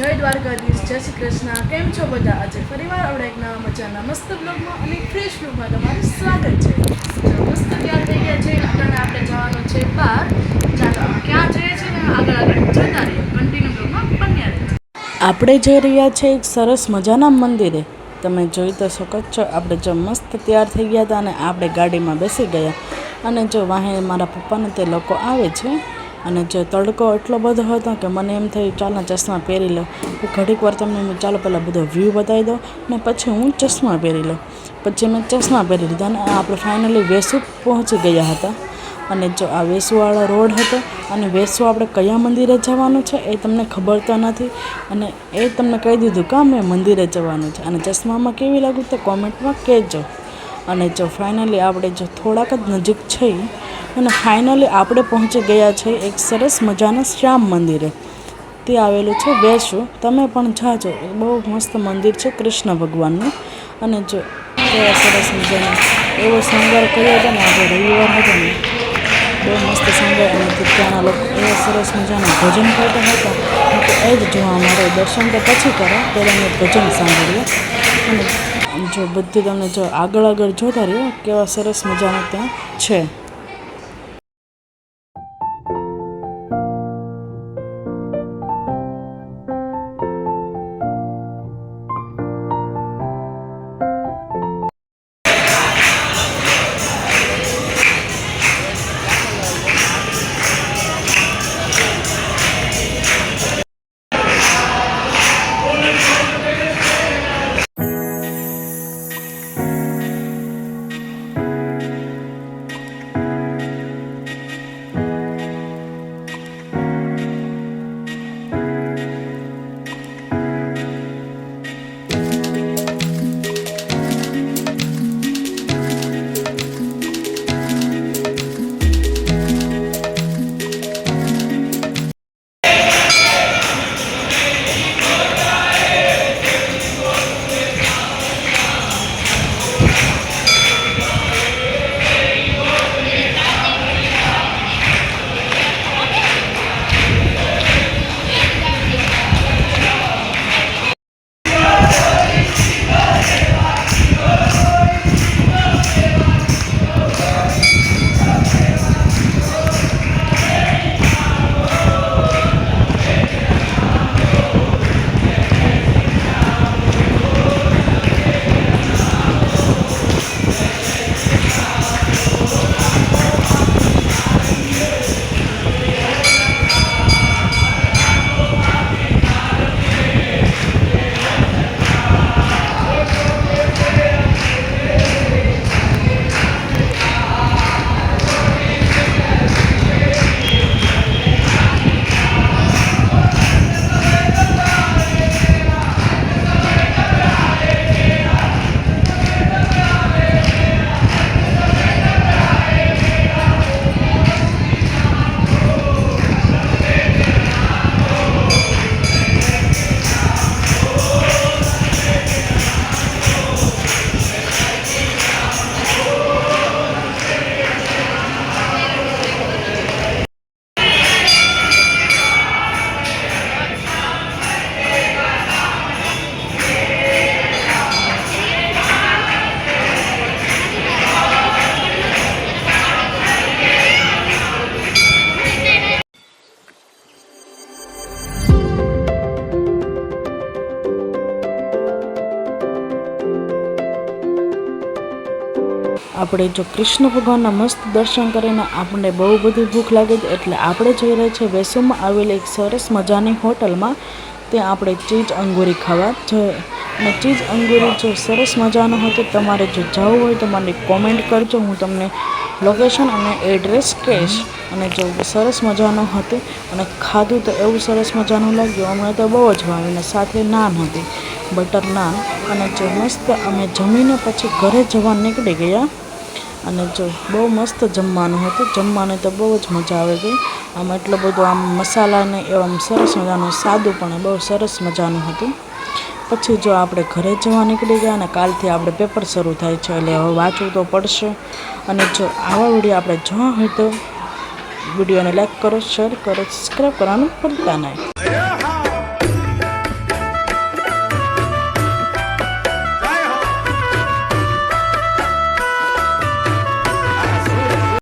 જય દ્વારકાધીશ, જય શ્રી કૃષ્ણ. કેમ છો બધા? આજે ફરીવાર આપણે એક નવા મજાના મસ્ત બ્લોગમાં અને ફ્રેશ બ્લોગમાં તમારું સ્વાગત છે. મસ્ત તૈયાર થઈ ગયા છે. અત્યારે આપણે જવાનું છે બહાર. ચાલો ક્યાં જઈએ છીએ ને આગળ જતા રહીએ. કન્ટિન્યુ બ્લોગમાં બન્યા રહીએ. આપણે જઈ રહ્યા છીએ એક સરસ મજાના મંદિરે. તમે જોઈ તો શકો છો, આપણે જો મસ્ત તૈયાર થઈ ગયા હતા અને આપણે ગાડીમાં બેસી ગયા. અને જો વાહે મારા પપ્પાને તે લોકો આવે છે. અને જો તડકો એટલો બધો હતો કે મને એમ થયું ચાલો ચશ્મા પહેરી લો. ઘડીક વાર તમને ચાલો પહેલાં બધો વ્યૂ બતાવી દો ને પછી હું ચશ્મા પહેરી લઉં. પછી મેં ચશ્મા પહેરી લીધા અને આપણે ફાઇનલી વેસુ પહોંચી ગયા હતા. અને જો આ વેસુવાળો રોડ હતો અને વેસુ આપણે કયા મંદિરે જવાનું છે એ તમને ખબર તો નથી. અને એ તમને કહી દીધું કે અમે મંદિરે જવાનું છે. અને ચશ્મામાં કેવી લાગ્યું તો કોમેન્ટમાં કહેજો. અને જો ફાઇનલી આપણે જો થોડાક જ નજીક છીએ અને ફાઇનલી આપણે પહોંચી ગયા છે એક સરસ મજાના શ્યામ મંદિરે. તે આવેલું છે વેસુ. તમે પણ જાજો, બહુ મસ્ત મંદિર છે કૃષ્ણ ભગવાનનું. અને જો કેવા સરસ મજાનો એવો શણગાર કર્યો હતો ને, આજે રવિવાર હતો ને, બહુ મસ્ત શણગાર. અને ત્યાંના લોકો એવા સરસ મજાના ભજન કરતા હતા. તો એ જ જોવા મારે દર્શન તો પછી કર્યા, પહેલાં મેં ભજન સાંભળ્યા. અને જો બધું તમને જો આગળ જોતા રહ્યો કેવા સરસ મજાના ત્યાં છે. આપણે જો કૃષ્ણ ભગવાનના મસ્ત દર્શન કરીને આપણને બહુ બધી ભૂખ લાગે છે, એટલે આપણે જઈ રહ્યા છીએ વેસુમાં આવેલી એક સરસ મજાની હોટલમાં. ત્યાં આપણે ચીઝ અંગૂરી ખાવા જોઈએ. અને ચીઝ અંગૂરી જો સરસ મજાનો હતો. તમારે જો જવું હોય તો મને કોમેન્ટ કરજો, હું તમને લોકેશન અને એડ્રેસ કહીશ. અને જો સરસ મજાનું હતું અને ખાધું તો એવું સરસ મજાનું લાગ્યું. અમને તો બહુ જ ભાવ્યું. અને સાથે નાન હતી, બટર નાન. અને જો મસ્ત અમે જમીને પછી ઘરે જવા નીકળી ગયા. અને જો બહુ મસ્ત જમવાનું હતું. જમવાની તો બહુ જ મજા આવી ગઈ. આમ એટલો બધો આમ મસાલાને એવું આમ સરસ મજાનું સાદું પણ બહુ સરસ મજાનું હતું. પછી જો આપણે ઘરે જવા નીકળી ગયા અને કાલથી આપણે પેપર શરૂ થાય છે, એટલે હવે વાંચવું તો પડશે. અને જો આવા વિડીયો આપણે જોવા હોય તો વિડીયોને લાઈક કરો, શેર કરો, સબસ્ક્રાઈબ કરવાનું ભૂલતા નહીં.